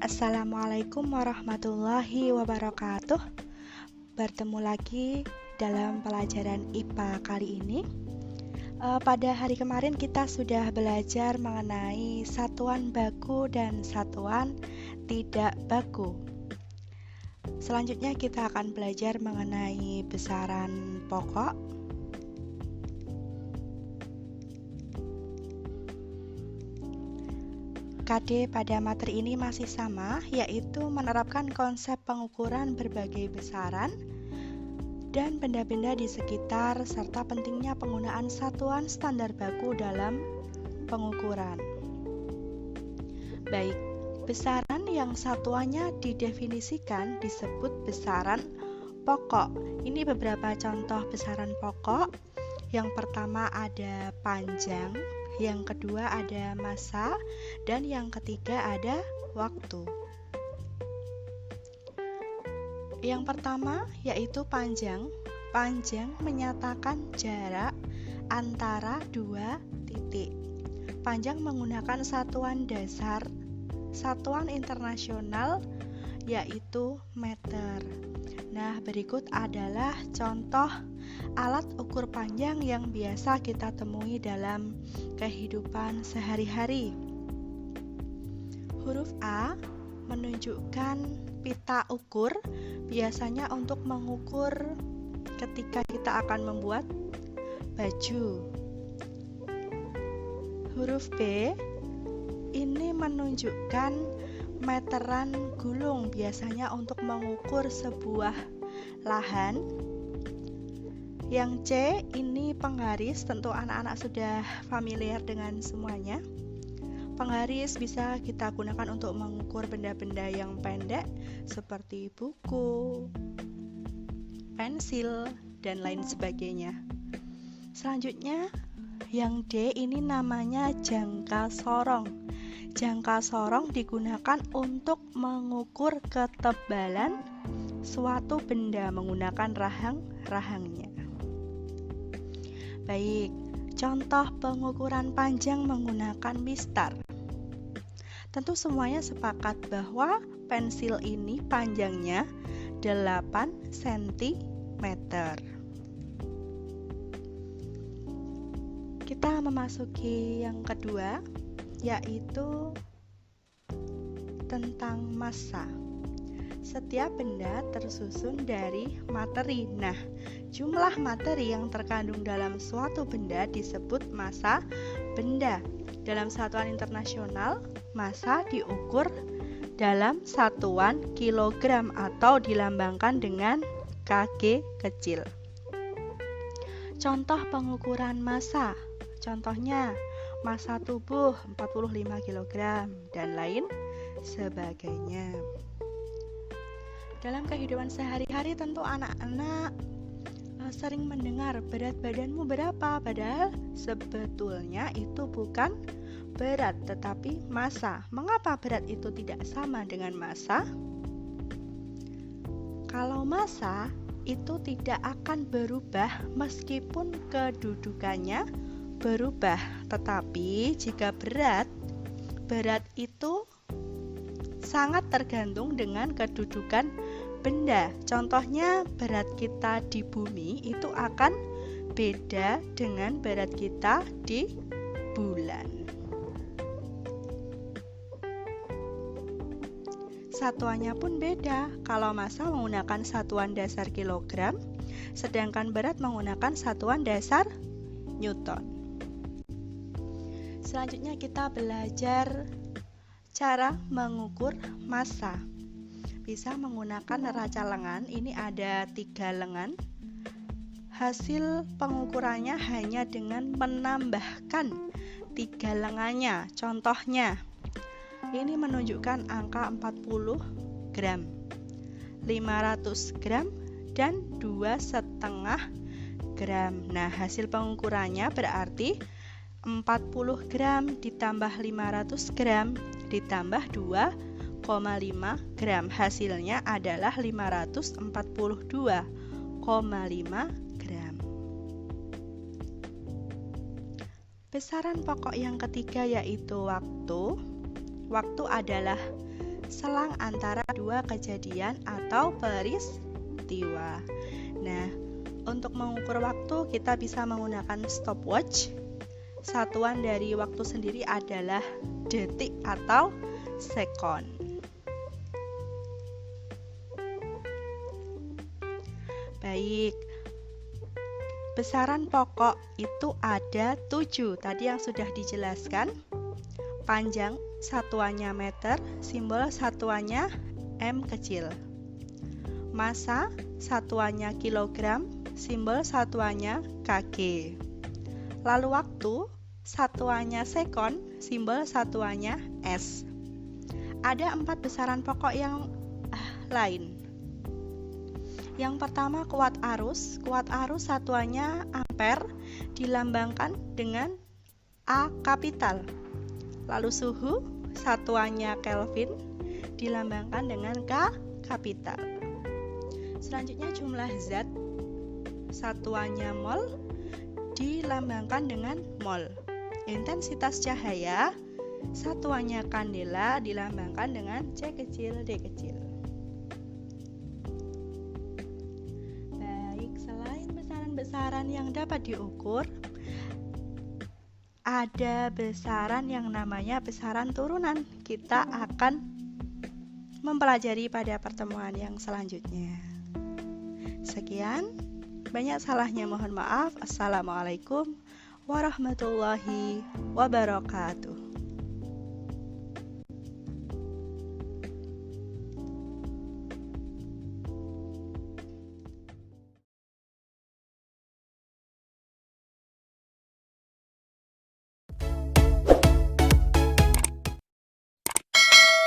Assalamualaikum warahmatullahi wabarakatuh. Bertemu lagi dalam pelajaran IPA kali ini. Pada hari kemarin kita sudah belajar mengenai satuan baku dan satuan tidak baku. Selanjutnya kita akan belajar mengenai besaran pokok. KD pada materi ini masih sama, yaitu menerapkan konsep pengukuran berbagai besaran dan benda-benda di sekitar serta pentingnya penggunaan satuan standar baku dalam pengukuran. Baik, besaran yang satuannya didefinisikan disebut besaran pokok. Ini beberapa contoh besaran pokok. Yang pertama ada panjang, yang kedua ada massa, dan yang ketiga ada waktu. Yang pertama yaitu panjang. Panjang menyatakan jarak antara dua titik. Panjang menggunakan satuan dasar, satuan internasional yaitu meter. Nah, berikut adalah contoh alat ukur panjang yang biasa kita temui dalam kehidupan sehari-hari. Huruf A menunjukkan pita ukur, biasanya untuk mengukur ketika kita akan membuat baju. Huruf B ini menunjukkan meteran gulung, biasanya untuk mengukur sebuah lahan. Yang C ini penggaris, tentu anak-anak sudah familiar dengan semuanya. Penggaris bisa kita gunakan untuk mengukur benda-benda yang pendek seperti buku, pensil, dan lain sebagainya. Selanjutnya yang D ini namanya jangka sorong. Jangka sorong digunakan untuk mengukur ketebalan suatu benda menggunakan rahang-rahangnya. Baik, contoh pengukuran panjang menggunakan mistar. Tentu semuanya sepakat bahwa pensil ini panjangnya 8 cm. Kita memasuki yang kedua, yaitu tentang massa. Setiap benda tersusun dari materi. Nah, jumlah materi yang terkandung dalam suatu benda disebut massa benda. Dalam satuan internasional, massa diukur dalam satuan kilogram atau dilambangkan dengan kg kecil. Contoh pengukuran massa. Contohnya, massa tubuh 45 kg dan lain sebagainya. Dalam kehidupan sehari-hari tentu anak-anak sering mendengar berat badanmu berapa, padahal sebetulnya itu bukan berat tetapi massa. Mengapa berat itu tidak sama dengan massa? Kalau massa itu tidak akan berubah meskipun kedudukannya berubah, tetapi jika berat itu sangat tergantung dengan kedudukan benda. Contohnya, berat kita di bumi itu akan beda dengan berat kita di bulan. Satuannya pun beda. Kalau massa menggunakan satuan dasar kilogram, sedangkan berat menggunakan satuan dasar newton. Selanjutnya kita belajar cara mengukur massa. Bisa menggunakan neraca lengan. Ini ada 3 lengan. Hasil pengukurannya hanya dengan menambahkan 3 lengannya. Contohnya, ini menunjukkan angka 40 gram, 500 gram, dan 2,5 gram. Nah, hasil pengukurannya berarti 40 gram ditambah 500 gram ditambah 2,5 gram. Hasilnya adalah 542,5 gram. Besaran pokok yang ketiga yaitu waktu. Waktu adalah selang antara dua kejadian atau peristiwa. Nah, untuk mengukur waktu kita bisa menggunakan stopwatch. Satuan dari waktu sendiri adalah detik atau sekon. Baik, besaran pokok itu ada 7, tadi yang sudah dijelaskan. Panjang satuannya meter, simbol satuannya M kecil. Massa satuannya kilogram, simbol satuannya kg. Lalu waktu satuannya sekon, simbol satuannya S. Ada 4 besaran pokok yang lain. Yang pertama kuat arus satuannya ampere, dilambangkan dengan A kapital. Lalu suhu satuannya Kelvin, dilambangkan dengan K kapital. Selanjutnya jumlah zat satuannya mol, dilambangkan dengan mol. Intensitas cahaya satuannya kandela, dilambangkan dengan C kecil D kecil. Baik, selain besaran yang dapat diukur, ada besaran yang namanya besaran turunan. Kita akan mempelajari pada pertemuan yang selanjutnya. Sekian, banyak salahnya mohon maaf. Assalamualaikum warahmatullahi wabarakatuh.